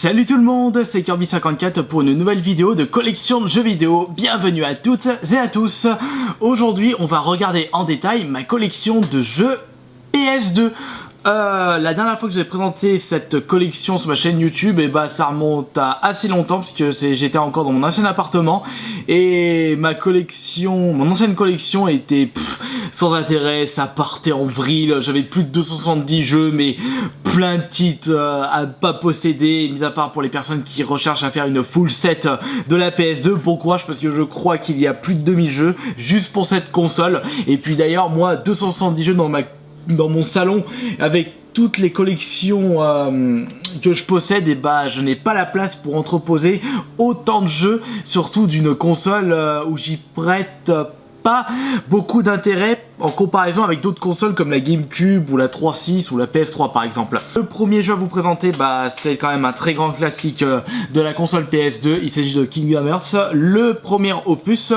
Salut tout le monde, c'est Kirby54 pour une nouvelle vidéo de collection de jeux vidéo. Bienvenue à toutes et à tous. Aujourd'hui, on va regarder en détail ma collection de jeux PS2. La dernière fois que j'ai présenté cette collection sur ma chaîne YouTube, et bah ça remonte à assez longtemps puisque j'étais encore dans mon ancien appartement et mon ancienne collection était sans intérêt, ça partait en vrille. J'avais plus de 270 jeux mais plein de titres à pas posséder, mis à part pour les personnes qui recherchent à faire une full set de la PS2. Bon courage parce que je crois qu'il y a plus de 2000 jeux juste pour cette console. Et puis d'ailleurs moi 270 jeux dans mon salon avec toutes les collections que je possède, et bah je n'ai pas la place pour entreposer autant de jeux, surtout d'une console où j'y prête pas beaucoup d'intérêt en comparaison avec d'autres consoles comme la GameCube ou la 3.6 ou la PS3 par exemple. Le premier jeu à vous présenter, bah c'est quand même un très grand classique de la console PS2. Il s'agit de Kingdom Hearts, le premier opus,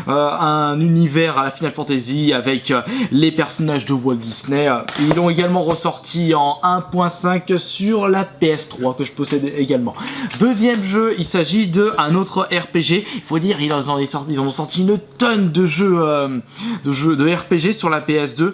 un univers à la Final Fantasy avec les personnages de Walt Disney. Ils l'ont également ressorti en 1.5 sur la PS3 que je possède également. Deuxième jeu, il s'agit d'un autre RPG. Il faut dire, ils en ont sorti une tonne de jeux de RPG sur la PS2.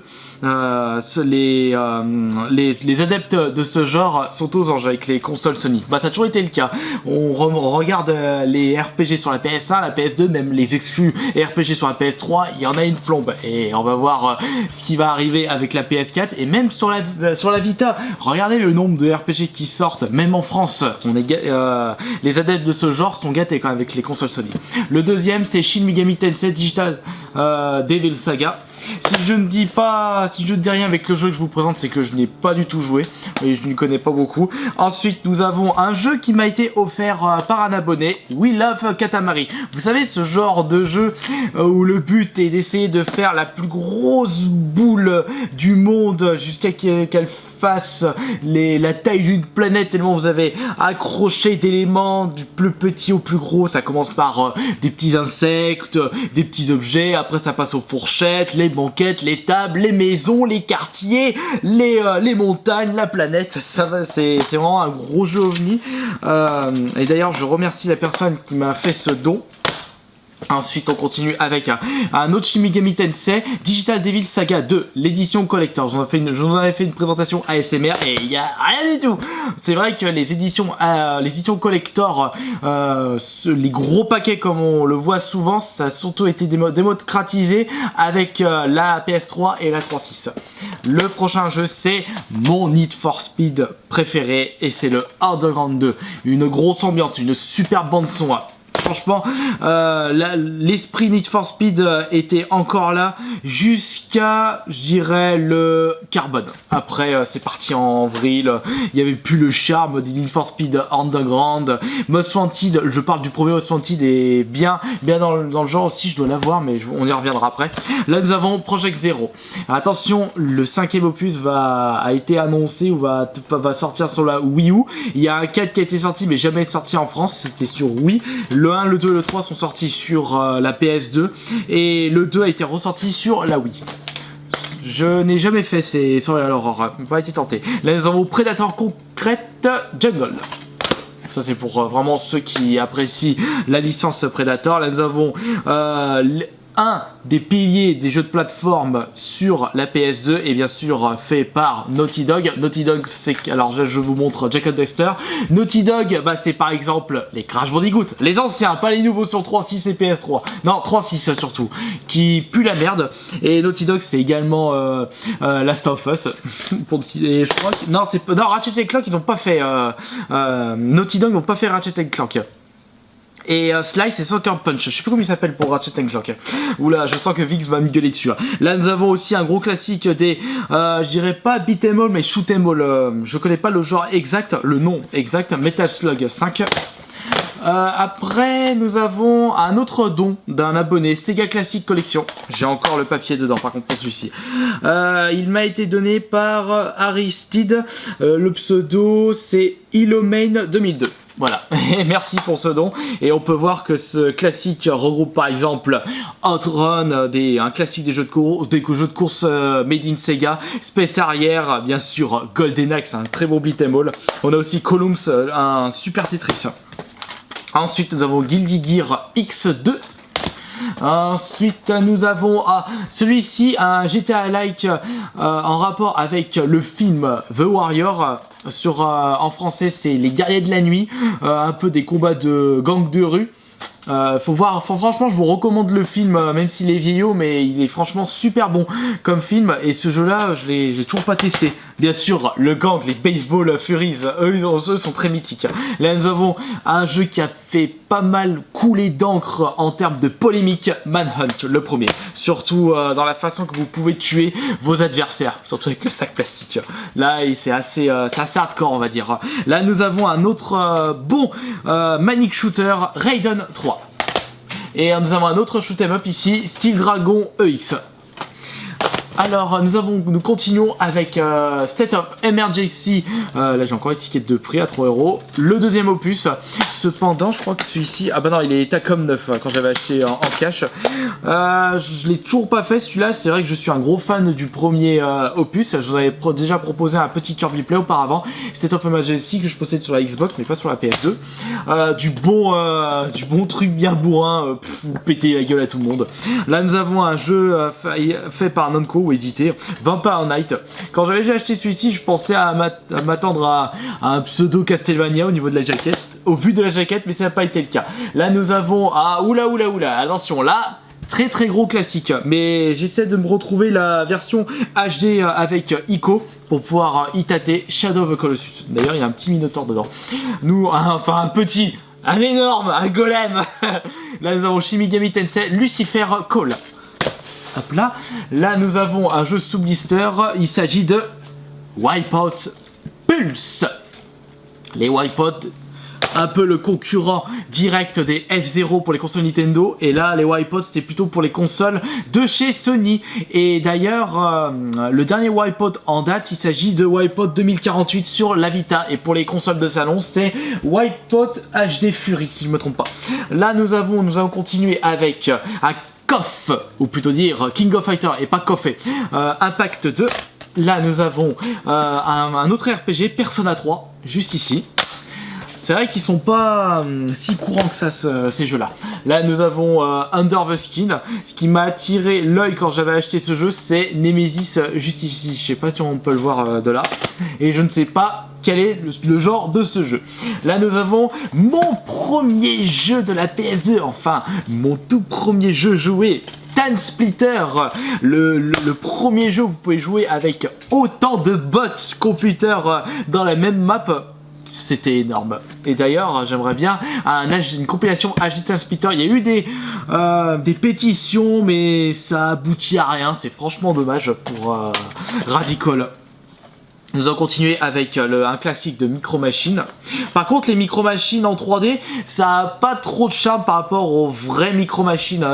Les adeptes de ce genre sont aux anges avec les consoles Sony. Bah ça a toujours été le cas. On regarde les RPG sur la PS1, la PS2, même les exclus RPG sur la PS3, il y en a une plombe. Et on va voir ce qui va arriver avec la PS4 et même sur la Vita. Regardez le nombre de RPG qui sortent, même en France. Les adeptes de ce genre sont gâtés quand même avec les consoles Sony. Le deuxième, c'est Shin Megami Tensei Digital Devil Saga. Si je ne dis rien avec le jeu que je vous présente, c'est que je n'ai pas du tout joué et je ne connais pas beaucoup. Ensuite, nous avons un jeu qui m'a été offert par un abonné, We Love Katamari. Vous savez, ce genre de jeu où le but est d'essayer de faire la plus grosse boule du monde jusqu'à qu'elle fasse la taille d'une planète, tellement vous avez accroché d'éléments du plus petit au plus gros. Ça commence par des petits insectes, des petits objets, après ça passe aux fourchettes, les banquettes, les tables, les maisons, les quartiers, les montagnes, la planète. C'est vraiment un gros jeu ovni. Et d'ailleurs je remercie la personne qui m'a fait ce don. Ensuite on continue avec un autre Shin Megami Tensei Digital Devil Saga 2, l'édition collector. J'en avais fait une présentation ASMR et il n'y a rien du tout. C'est vrai que les éditions collector, les gros paquets comme on le voit souvent, ça a surtout été démocratisé avec la PS3 et la 3.6. Le prochain jeu, c'est mon Need for Speed préféré et c'est le Underground 2. Une grosse ambiance, une super bande son. Franchement, l'esprit Need for Speed était encore là jusqu'à, je dirais, le Carbone. Après, c'est parti en vrille. Il n'y avait plus le charme des Need for Speed Underground. Most Wanted, je parle du premier Most Wanted, et bien dans le genre aussi, je dois l'avoir, mais on y reviendra après. Là, nous avons Project Zero. Attention, le 5e opus a été annoncé ou va sortir sur la Wii U. Il y a un 4 qui a été sorti, mais jamais sorti en France. C'était sur Wii. Le 1, le 2 et le 3 sont sortis sur la PS2 et le 2 a été ressorti sur la Wii. Je n'ai jamais fait ces soirées à l'aurore, pas été tenté. Là nous avons Predator Concrete Jungle. Ça c'est pour vraiment ceux qui apprécient la licence Predator. Là nous avons un des piliers des jeux de plateforme sur la PS2 et bien sûr fait par Naughty Dog. Naughty Dog, c'est... Alors je vous montre Jack and Dexter. Naughty Dog, bah, c'est par exemple les Crash Bandicoot. Les anciens, pas les nouveaux sur 3.6 et PS3. Non, 3.6 surtout. Qui puent la merde. Et Naughty Dog, c'est également Last of Us. Et je crois que... Non, Ratchet & Clank, ils n'ont pas fait... Naughty Dog n'ont pas fait Ratchet & Clank. Et Slice et Sucker Punch, je sais plus comment il s'appelle pour Ratchet & Clank. Oula, je sens que Vix va me gueuler dessus. Là nous avons aussi un gros classique des, je dirais pas beat'em all mais shoot'em all. Je connais pas le genre exact, le nom exact, Metal Slug 5. Après nous avons un autre don d'un abonné, Sega Classic Collection. J'ai encore le papier dedans par contre pour celui-ci. Il m'a été donné par Aristide. Le pseudo c'est Ilomane 2002. Voilà, et merci pour ce don. Et on peut voir que ce classique regroupe par exemple Hot Run, un classique des jeux de course made in Sega, Space Harrier, bien sûr Golden Axe, un très bon beat'em all. On a aussi Columns, un super Tetris. Ensuite nous avons Guilty Gear X2. Ensuite nous avons celui-ci, un GTA-like en rapport avec le film The Warrior. En français c'est Les Guerriers de la Nuit, un peu des combats de gangs de rue. Franchement je vous recommande le film, même s'il est vieillot, mais il est franchement super bon comme film. Et ce jeu là j'ai toujours pas testé. Bien sûr le gang, les Baseball Furies, eux sont très mythiques. Là nous avons un jeu qui a fait pas mal couler d'encre en termes de polémique, Manhunt, le premier. Surtout dans la façon que vous pouvez tuer vos adversaires, surtout avec le sac plastique. Là c'est assez hardcore on va dire. Là nous avons un autre bon Manic Shooter, Raiden 3. Et nous avons un autre shoot'em up ici, Steel Dragon EX. Alors nous continuons avec State of Emergency. Là j'ai encore l'étiquette de prix à 3 €. Le deuxième opus. Cependant je crois que celui-ci, ah bah non il est Tacom 9 quand j'avais acheté en cash. Je l'ai toujours pas fait celui-là. C'est vrai que je suis un gros fan du premier opus. Je vous avais déjà proposé un petit Kirby Play auparavant, State of Emergency, que je possède sur la Xbox mais pas sur la PS2. Du bon truc bien bourrin, vous pétez la gueule à tout le monde. Là nous avons un jeu fait par Namco ou édité, Vampire Knight. Quand j'avais déjà acheté celui-ci, je pensais à m'attendre à un pseudo Castlevania au niveau de la jaquette, au vu de la jaquette, mais ça n'a pas été le cas. Là nous avons, oula, attention, là, très gros classique, mais j'essaie de me retrouver la version HD avec Ico pour pouvoir y tâter, Shadow of the Colossus. D'ailleurs il y a un petit Minotaur dedans. Un énorme, un golem. Là nous avons Shin Megami Tensei, Lucifer Call. Hop là. Là nous avons un jeu sous blister, il s'agit de Wipeout Pulse. Les Wipeout, un peu le concurrent direct des F-Zero pour les consoles Nintendo, et là les Wipeout c'était plutôt pour les consoles de chez Sony. Et d'ailleurs le dernier Wipeout en date, il s'agit de Wipeout 2048 sur la Vita, et pour les consoles de salon c'est Wipeout HD Fury si je me trompe pas. Là nous allons continuer avec un KOF, ou plutôt dire King of Fighter et pas KOF, Impact 2. Là nous avons un autre RPG, Persona 3, juste ici. C'est vrai qu'ils sont pas si courants que ça ces jeux-là. Là nous avons Under the Skin. Ce qui m'a attiré l'œil quand j'avais acheté ce jeu, c'est Nemesis juste ici. Je sais pas si on peut le voir de là. Et je ne sais pas quel est le genre de ce jeu. Là nous avons mon premier jeu de la PS2, enfin mon tout premier jeu joué, TimeSplitter, le premier jeu où vous pouvez jouer avec autant de bots computer dans la même map. C'était énorme. Et d'ailleurs, j'aimerais bien une compilation HD TimeSplitter. Il y a eu des pétitions, mais ça aboutit à rien. C'est franchement dommage pour Radical. Nous allons continuer avec un classique de Micro Machines. Par contre, les Micro Machines en 3D, ça n'a pas trop de charme par rapport aux vraies Micro Machines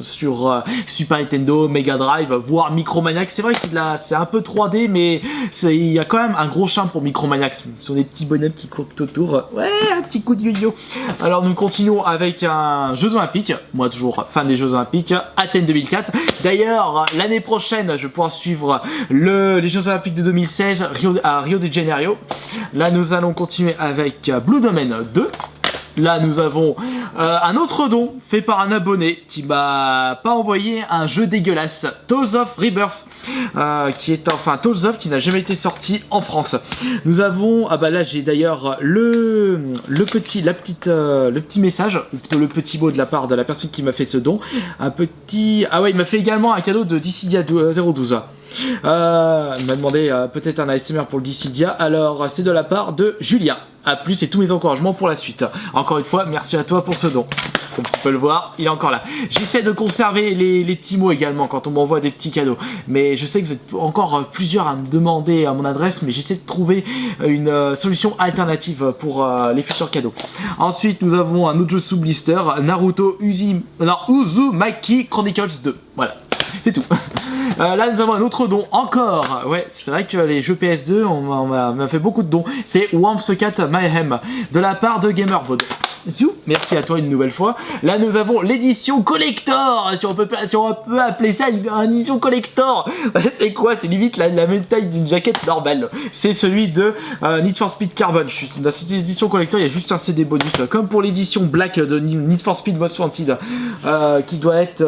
sur Super Nintendo, Mega Drive, voire Micromaniacs. C'est vrai que c'est un peu 3D, mais il y a quand même un gros charme pour Micromaniacs. Ce sont des petits bonhommes qui courent autour. Ouais, un petit coup de yo-yo. Alors, nous continuons avec un Jeux Olympiques. Moi, toujours fan des Jeux Olympiques. Athènes 2004. D'ailleurs, l'année prochaine, je pourrai suivre les Jeux Olympiques de 2016. À Rio de Janeiro. Là nous allons continuer avec Blue Domain 2. Là nous avons un autre don fait par un abonné qui m'a pas envoyé un jeu dégueulasse, Tales of Rebirth, Tales of qui n'a jamais été sorti en France. Nous avons, là j'ai d'ailleurs le petit message, ou plutôt le petit mot de la part de la personne qui m'a fait ce don. Il m'a fait également un cadeau de Dissidia 012. Il m'a demandé peut-être un ASMR pour le Dissidia, alors c'est de la part de Julia. A plus et tous mes encouragements pour la suite. Encore une fois, merci à toi pour ce don. Comme tu peux le voir, il est encore là. J'essaie de conserver les petits mots également quand on m'envoie des petits cadeaux. Mais je sais que vous êtes encore plusieurs à me demander à mon adresse, mais j'essaie de trouver une solution alternative pour les futurs cadeaux. Ensuite, nous avons un autre jeu sous blister, Naruto Uzumaki Chronicles 2. Voilà. c'est tout. Là nous avons un autre don encore. Ouais, c'est vrai que les jeux PS2 on m'a fait beaucoup de dons. C'est Worms Cat Mayhem de la part de Gamerbod. Merci à toi une nouvelle fois. Là nous avons l'édition collector, si on peut appeler ça une édition collector. C'est quoi? C'est limite la même taille d'une jaquette normale. C'est celui de Need for Speed Carbon. Dans cette édition collector il y a juste un CD bonus, comme pour l'édition Black de Need for Speed Most Wanted, qui doit être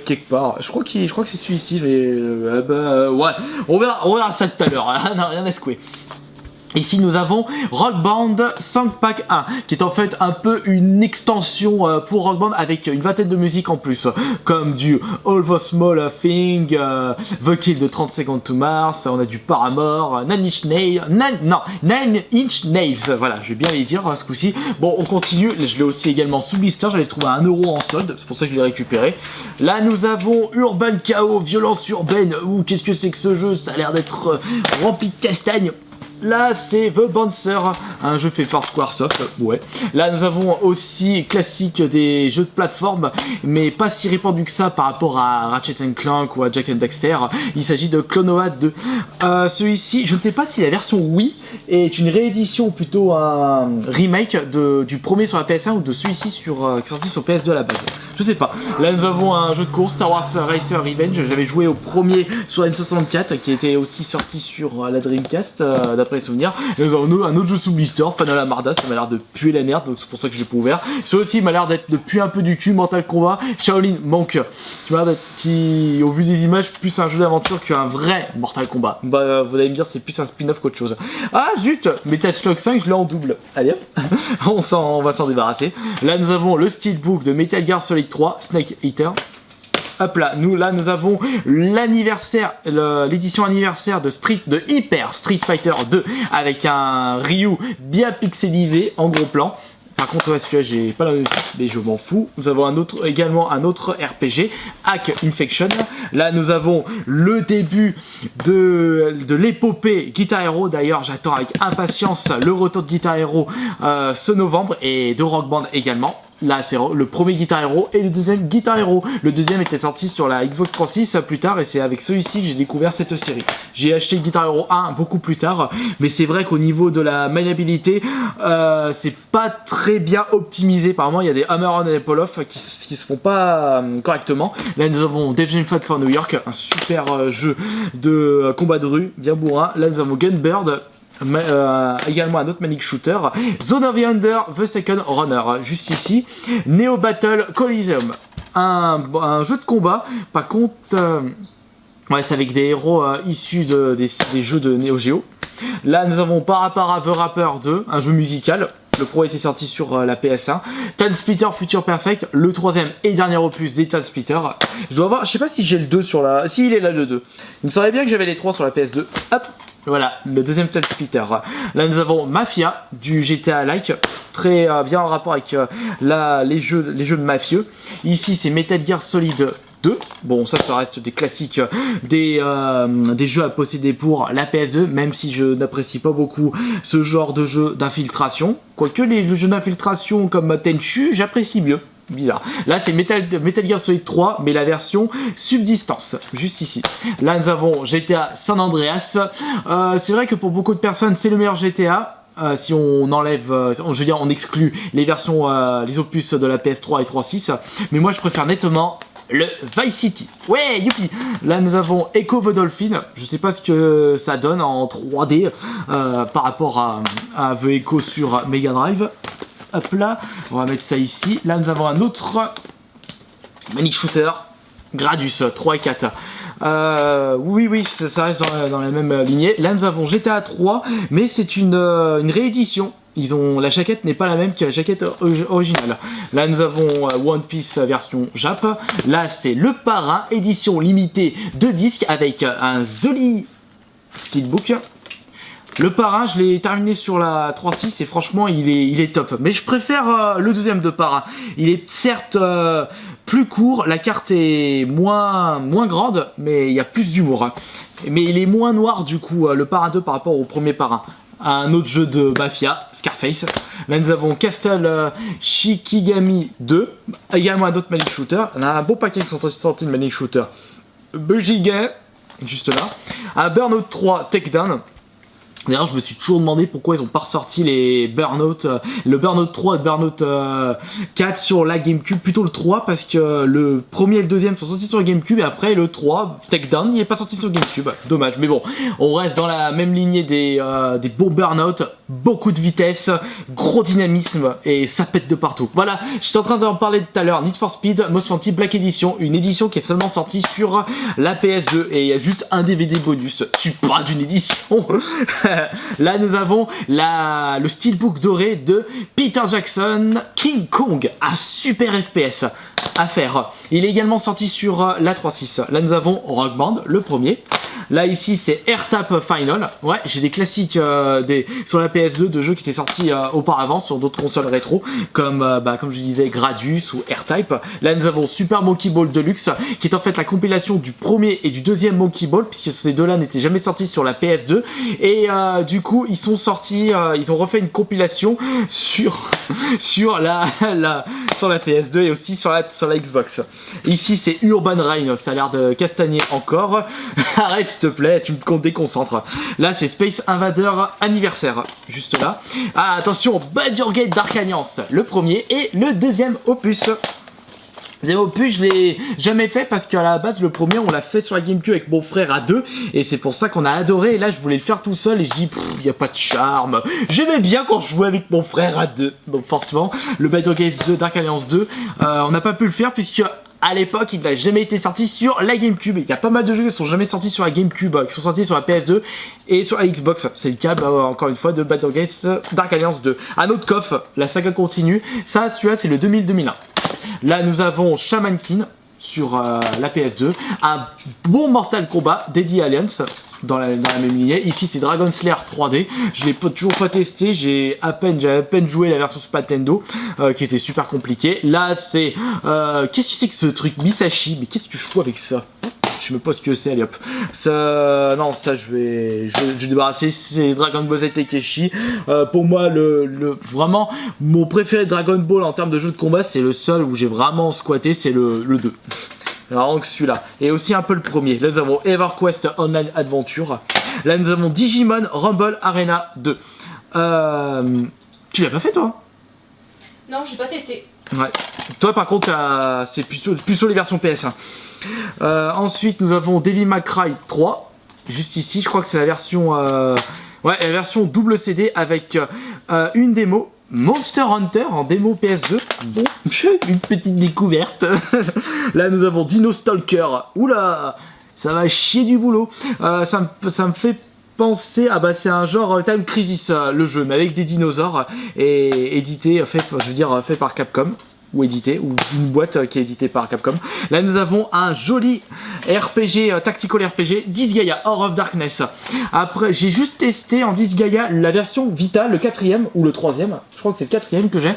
quelque part. Je crois que c'est celui-ci, mais ouais, on verra ça tout à l'heure. Rien à secouer. Ici nous avons Rock Band Song Pack 1 qui est en fait un peu une extension pour Rock Band avec une vingtaine de musiques en plus, comme du All the Small Thing, The Kill de 30 Seconds to Mars, on a du Paramore, Nine Inch Nails, voilà je vais bien les dire ce coup-ci. Bon on continue, je l'ai aussi également sous blister, j'avais trouvé à 1€ en solde, c'est pour ça que je l'ai récupéré. Là nous avons Urban Chaos, Violence Urbaine, qu'est-ce que c'est que ce jeu, ça a l'air d'être rempli de castagnes. Là c'est The Bouncer, un jeu fait par Squaresoft, ouais. Là nous avons aussi classique des jeux de plateforme, mais pas si répandu que ça par rapport à Ratchet Clank ou à Jak and Daxter. Il s'agit de Clonoa 2. Celui-ci, je ne sais pas si la version Wii est une réédition ou plutôt un remake du premier sur la PS1 ou de celui-ci qui est sorti sur PS2 à la base. Je sais pas. Là nous avons un jeu de course, Star Wars Racer Revenge. J'avais joué au premier sur la N64 qui était aussi sorti sur la Dreamcast d'après les souvenirs. Et nous avons un autre jeu sous blister, Fanala Marda, ça m'a l'air de puer la merde, donc c'est pour ça que je l'ai pas ouvert. Celui-ci m'a l'air d'être de puer un peu du cul, Mortal Kombat, Shaolin Monk, qui au vu des images plus un jeu d'aventure qu'un vrai Mortal Kombat. Bah vous allez me dire c'est plus un spin-off qu'autre chose. Ah zut, Metal Slug 5 je l'ai en double. Allez hop, on va s'en débarrasser. Là nous avons le Steelbook de Metal Gear Solid 3, Snake Eater. Hop là, nous avons l'anniversaire, l'édition anniversaire de Hyper Street Fighter 2 avec un Ryu bien pixelisé en gros plan. Par contre, ouais, celui-là, j'ai pas la notice, mais je m'en fous. Nous avons également un autre RPG, Hack Infection. Là, nous avons le début de l'épopée Guitar Hero. D'ailleurs, j'attends avec impatience le retour de Guitar Hero ce novembre et de Rock Band également. Là, c'est le premier Guitar Hero et le deuxième Guitar Hero. Le deuxième était sorti sur la Xbox 360 plus tard et c'est avec celui-ci que j'ai découvert cette série. J'ai acheté le Guitar Hero 1 beaucoup plus tard, mais c'est vrai qu'au niveau de la maniabilité, c'est pas très bien optimisé. Apparemment, il y a des hammer-on et des pull-off qui se font pas correctement. Là, nous avons Devil Fight for New York, un super jeu de combat de rue, bien bourrin. Là, nous avons Gunbird. Également un autre Manic Shooter, Zone of the Under, The Second Runner, juste ici, Neo Battle Coliseum, un jeu de combat, par contre, ouais, c'est avec des héros issus des jeux de Neo Geo. Là nous avons Parapara The Rapper 2, un jeu musical. Le pro était sorti sur la PS1. Time Splitter Future Perfect, le troisième et dernier opus des Time Splitter. Je dois voir, je sais pas si j'ai le 2 sur la... Si, il est là le 2. Il me semblait bien que j'avais les 3 sur la PS2. Hop, voilà, le deuxième Time Splitter. Là nous avons Mafia, du GTA-like, très bien en rapport avec les jeux de mafieux. Ici c'est Metal Gear Solid 2. Bon, ça reste des classiques, des jeux à posséder pour la PS2, même si je n'apprécie pas beaucoup ce genre de jeu d'infiltration. Quoique les jeux d'infiltration comme Tenchu, j'apprécie mieux. Bizarre. Là c'est Metal Gear Solid 3 mais la version Subsistance, juste ici. Là nous avons GTA San Andreas. C'est vrai que pour beaucoup de personnes c'est le meilleur GTA. Si on enlève, je veux dire on exclut les versions, les opus de la PS3 et 3.6. Mais moi je préfère nettement le Vice City. Ouais, youpi. Là nous avons Echo the Dolphin. Je sais pas ce que ça donne en 3D par rapport à The Echo sur Mega Drive. Hop là, on va mettre ça ici. Là nous avons un autre Manic Shooter, Gradus 3 et 4. Oui, ça reste dans la même lignée. Là nous avons GTA 3, mais c'est une réédition. La jaquette n'est pas la même que la jaquette originale. Là nous avons One Piece version Jap. Là c'est le Parrain, édition limitée de disques avec un joli steelbook. Le Parrain, je l'ai terminé sur la 3.6 et franchement il est top. Mais je préfère le deuxième de Parrain. Il est certes plus court, la carte est moins grande, mais il y a plus d'humour. Mais il est moins noir du coup, le Parrain 2 par rapport au premier Parrain. Un autre jeu de Mafia, Scarface. Là nous avons Castle Shikigami 2, également un autre Manic Shooter. On a un beau paquet qui sont sortis de Manic Shooter. Bugiga, juste là. Un Burnout 3 Takedown. D'ailleurs, je me suis toujours demandé pourquoi ils ont pas ressorti les Burnout, le Burnout 3 et le Burnout 4 sur la GameCube, plutôt le 3 parce que le premier et le deuxième sont sortis sur la GameCube et après le 3, Takedown, il est pas sorti sur GameCube. Dommage, mais bon, on reste dans la même lignée des bons Burnout, beaucoup de vitesse, gros dynamisme et ça pète de partout. Voilà, j'étais en train d'en parler tout à l'heure, Need for Speed Most Wanted Black Edition, une édition qui est seulement sortie sur la PS2 et il y a juste un DVD bonus. Tu parles d'une édition. Là nous avons le steelbook doré de Peter Jackson, King Kong, un super FPS à faire. Il est également sorti sur la 3.6. Là nous avons Rock Band, le premier. Là ici c'est R-Type Final. Ouais, j'ai des classiques sur la PS2 de jeux qui étaient sortis auparavant sur d'autres consoles rétro comme je disais Gradius ou R-Type. Là nous avons Super Monkey Ball Deluxe qui est en fait la compilation du premier et du deuxième Monkey Ball puisque ces deux là n'étaient jamais sortis sur la PS2 et du coup ils sont sortis, ils ont refait une compilation sur la PS2 et aussi sur la Xbox. Ici c'est Urban Reign, ça a l'air de castagner encore. Arrête s'il te plaît, tu me déconcentres. Là c'est Space Invader Anniversaire, juste là. Ah attention, Baldur's Gate Dark Alliance, le premier et le deuxième opus. Le deuxième opus, je l'ai jamais fait parce qu'à la base, le premier, on l'a fait sur la GameCube avec mon frère à deux. Et c'est pour ça qu'on a adoré. Et là, je voulais le faire tout seul et je dis, il n'y a pas de charme. J'aimais bien quand je jouais avec mon frère à deux. Donc forcément, le Baldur's Gate 2, Dark Alliance 2, on n'a pas pu le faire puisque à l'époque, il n'a jamais été sorti sur la GameCube. Il y a pas mal de jeux qui sont jamais sortis sur la GameCube, qui sont sortis sur la PS2 et sur la Xbox. C'est le cas, encore une fois, de Baldur's Gate Dark Alliance 2. Un autre coffre, la saga continue. Ça, celui-là, c'est le 2000-2001. Là, nous avons Shaman King sur la PS2. Un bon Mortal Kombat, Deadly Alliance. Dans la même lignée. Ici c'est Dragon Slayer 3D. Je l'ai toujours pas testé. J'ai à peine joué la version Super Nintendo qui était super compliquée. Là c'est qu'est-ce que c'est que ce truc Misashi? Mais qu'est-ce que je fous avec ça? Je sais même pas ce que c'est, allez hop. Ça, non, ça je vais débarrasser. C'est Dragon Ball Z Takeshi. Pour moi, vraiment, mon préféré Dragon Ball en termes de jeu de combat, c'est le seul où j'ai vraiment squatté, c'est le 2. Alors que celui-là. Et aussi un peu le premier. Là nous avons EverQuest Online Adventure. Là nous avons Digimon Rumble Arena 2. Tu l'as pas fait toi? Non, j'ai pas testé. Ouais. Toi par contre c'est plutôt les versions PS1. Ensuite nous avons Devil May Cry 3. Juste ici, je crois que c'est la version la version double CD avec une démo. Monster Hunter en démo PS2. Bon, une petite découverte. Là, nous avons Dino Stalker. Oula, ça va chier du boulot. Ça me fait penser... Ah bah, c'est un genre Time Crisis, le jeu, mais avec des dinosaures. Et édité, fait par Capcom. Ou édité, ou une boîte qui est éditée par Capcom. Là nous avons un joli RPG, tactical RPG, Disgaea, Hour of Darkness. Après j'ai juste testé en Disgaea la version Vita, le 4ème ou le 3ème, je crois que c'est le 4ème que j'ai.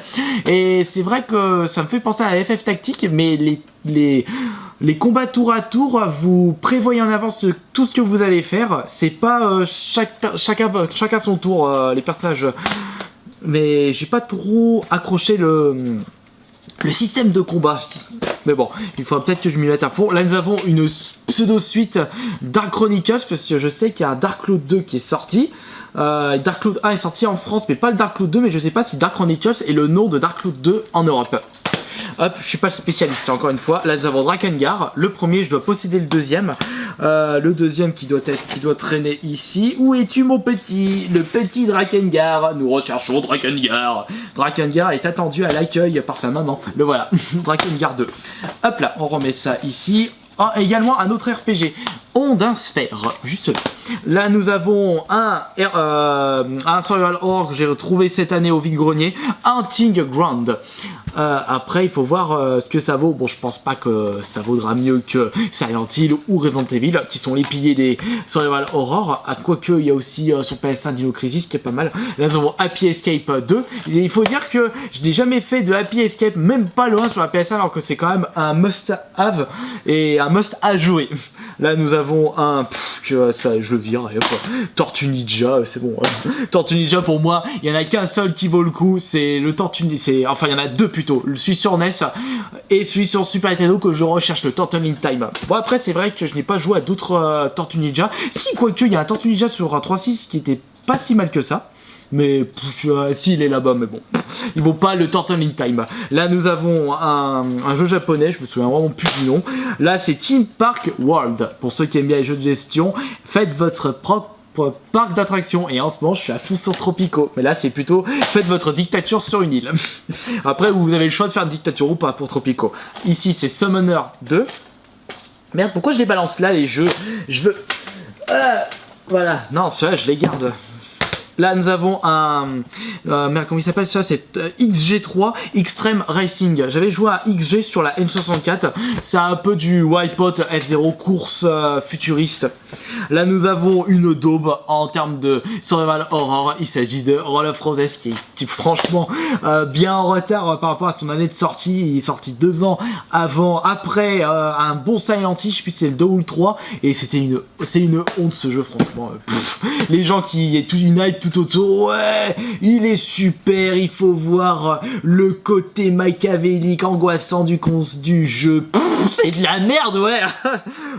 Et c'est vrai que ça me fait penser à FF Tactique, mais les combats tour à tour, vous prévoyez en avance tout ce que vous allez faire. C'est pas chacun son tour, les personnages. Mais j'ai pas trop accroché le système de combat. Mais bon, il faudra peut-être que je m'y mette à fond. Là, nous avons une pseudo-suite Dark Chronicles, parce que je sais qu'il y a un Dark Cloud 2 qui est sorti. Dark Cloud 1 est sorti en France, mais pas le Dark Cloud 2, mais je sais pas si Dark Chronicles est le nom de Dark Cloud 2 en Europe. Hop, je suis pas le spécialiste encore une fois. Là nous avons Drakengard, le premier, je dois posséder le deuxième. Le deuxième qui doit traîner ici. Où es-tu mon petit? Le petit Drakengard. Nous recherchons Drakengard. Drakengard est attendu à l'accueil par sa maman. Le voilà, Drakengard 2. Hop là, on remet ça ici. Ah, également un autre RPG, Ondin Sphère, juste là. Là nous avons un Survival Horror que j'ai retrouvé cette année au vide-grenier, Hunting Ground. Après il faut voir ce que ça vaut. Bon, je pense pas que ça vaudra mieux que Silent Hill ou Resident Evil, qui sont les piliers des Survival Horror. Quoique il y a aussi sur PS1 Dino Crisis qui est pas mal. Là nous avons Happy Escape 2. Et il faut dire que je n'ai jamais fait de Happy Escape, même pas le 1 sur la PS1, alors que c'est quand même un must-have et un must à jouer. Là nous avons avons un... ça, je le vire, et hop, Tortue Ninja, c'est bon. Tortue Ninja, pour moi, il n'y en a qu'un seul qui vaut le coup, c'est le Tortue Ninja. Enfin, il y en a deux plutôt, celui sur NES et celui sur Super Nintendo que je recherche, le Turtle in Time. Bon, après, c'est vrai que je n'ai pas joué à d'autres Tortue Ninja. Si, quoique, il y a un Tortue Ninja sur 3.6 qui était pas si mal que ça. Mais si, il est là-bas, mais bon, il vaut pas le Turtle in Time. Là, nous avons un jeu japonais, je me souviens vraiment plus du nom. Là, c'est Theme Park World. Pour ceux qui aiment bien les jeux de gestion, faites votre propre parc d'attractions. Et en ce moment, je suis à fond sur Tropico. Mais là, c'est plutôt faites votre dictature sur une île. Après, vous avez le choix de faire une dictature ou pas pour Tropico. Ici, c'est Summoner 2. Merde, pourquoi je les balance là, les jeux? Je veux... voilà, non, ceux-là, je les garde. Là, nous avons merde, comment il s'appelle ça? C'est XG3 Extreme Racing. J'avais joué à XG sur la N64. C'est un peu du Wipeout F0 course futuriste. Là, nous avons une daube en termes de survival horror. Il s'agit de Roll of Roses qui est franchement bien en retard par rapport à son année de sortie. Il est sorti 2 ans après un bon Silent Hill. Je sais plus si c'est le 2 ou le 3. Et c'est une honte ce jeu, franchement. Les gens qui est toute une hype tout autour, ouais, il est super, il faut voir le côté machiavélique, angoissant du jeu. C'est de la merde, ouais.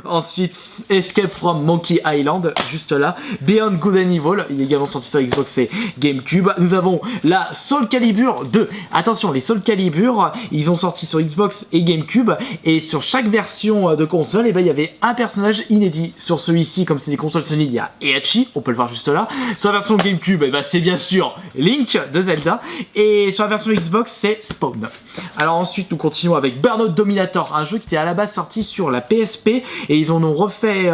Ensuite, Escape from Monkey Island, juste là. Beyond Good and Evil, il est également sorti sur Xbox et GameCube. Nous avons la Soul Calibur 2. Attention, les Soul Calibur, ils ont sorti sur Xbox et GameCube. Et sur chaque version de console, il y avait un personnage inédit. Sur celui-ci, comme c'est des consoles Sony, il y a Heihachi, on peut le voir juste là. Sur la version GameCube, c'est bien sûr Link de Zelda. Et sur la version Xbox, c'est Spawn. Alors ensuite, nous continuons avec Burnout Dominator, un jeu qui était à la base sorti sur la PSP. Et ils en ont refait,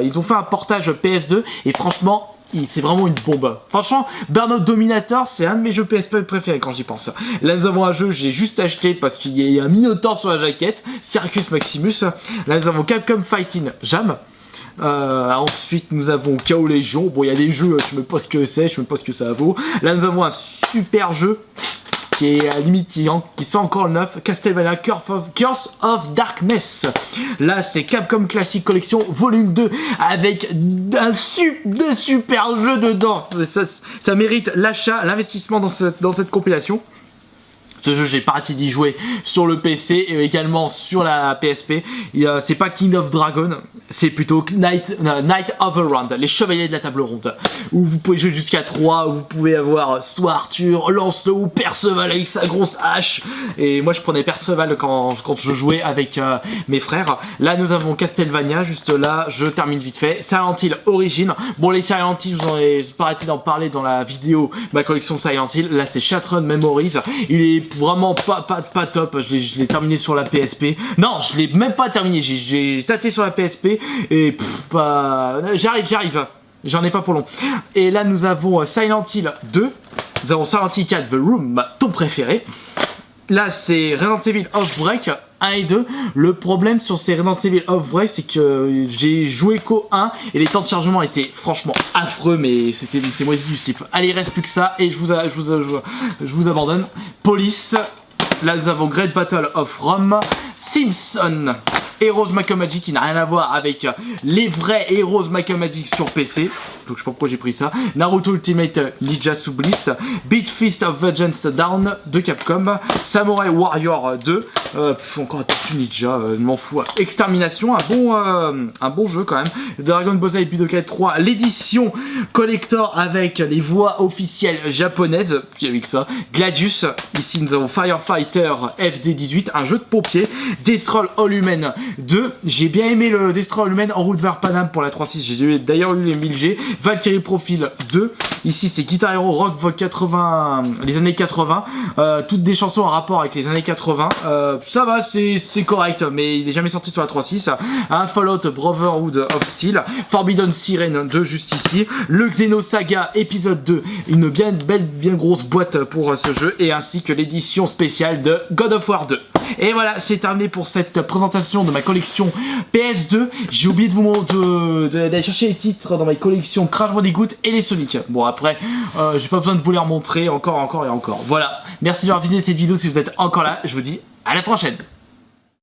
ils ont fait un portage PS2. Et franchement, c'est vraiment une bombe. Franchement, Burnout Dominator, c'est un de mes jeux PSP préférés quand j'y pense. Là, nous avons un jeu que j'ai juste acheté parce qu'il y a un Minotaur sur la jaquette, Circus Maximus. Là, nous avons Capcom Fighting Jam. Ensuite, nous avons Chaos Légion. Bon, il y a des jeux, je sais même pas ce que c'est, je sais même pas ce que ça vaut. Là, nous avons un super jeu qui est à la limite qui sent encore le neuf, Castlevania Curse of Darkness. Là, c'est Capcom Classic Collection Volume 2 avec deux super jeux dedans. Ça mérite l'achat, l'investissement dans cette compilation. Ce jeu, j'ai pas arrêté d'y jouer sur le PC et également sur la PSP. C'est pas King of Dragon, c'est plutôt Night of the Round, les chevaliers de la table ronde. Où vous pouvez jouer jusqu'à 3, où vous pouvez avoir soit Arthur, Lancelot ou Perceval avec sa grosse hache. Et moi, je prenais Perceval quand je jouais avec mes frères. Là, nous avons Castlevania, juste là, je termine vite fait. Silent Hill Origin. Bon, les Silent Hill, je vous en ai pas arrêté d'en parler dans la vidéo, ma collection de Silent Hill. Là, c'est Shattered Memories. Il est vraiment pas top. Je l'ai terminé sur la PSP. Non, je l'ai même pas terminé. J'ai tâté sur la PSP et j'arrive. J'en ai pas pour long. Et là, nous avons Silent Hill 2. Nous avons Silent Hill 4 The Room, ton préféré. Là, c'est Resident Evil Outbreak 1 et 2. Le problème sur ces Resident Evil Outbreak, c'est que j'ai joué qu'au 1 et les temps de chargement étaient franchement affreux, mais c'est moisi du slip. Allez, il reste plus que ça et je vous abandonne. Police. Là, nous avons Great Battle of Rome. Simpson. Heroes Might and Magic qui n'a rien à voir avec les vrais Heroes Might and Magic sur PC. Donc je sais pas pourquoi j'ai pris ça. Naruto Ultimate Ninja Bliss. Beat Fist of Vengeance Down de Capcom. Samurai Warrior 2. Encore un Tortue Ninja, m'en fous. Extermination, un bon jeu quand même. Dragon Ball Z Budokai 3, l'édition collector avec les voix officielles japonaises. Puis avec ça, Gladius. Ici nous avons Firefighter FD18, un jeu de pompier. Destroy All Human 2. J'ai bien aimé le Destroy All Human en route vers Paname pour la 3.6. J'ai d'ailleurs eu les 1000G. Valkyrie Profile 2. Ici c'est Guitar Hero Rock Vogue 80, les années 80. Toutes des chansons en rapport avec les années 80. Ça va, c'est correct, mais il est jamais sorti sur la 3.6. Un Fallout Brotherhood of Steel. Forbidden Siren 2 juste ici. Le Xenosaga épisode 2. Une bien grosse boîte pour ce jeu. Et ainsi que l'édition spéciale de God of War 2. Et voilà, c'est terminé pour cette présentation de ma collection PS2. J'ai oublié d'aller chercher les titres dans ma collection Crash Bandicoot et les Sonic. Bon après, j'ai pas besoin de vous les remontrer encore et encore. Voilà, merci d'avoir visité cette vidéo si vous êtes encore là. Je vous dis à la prochaine.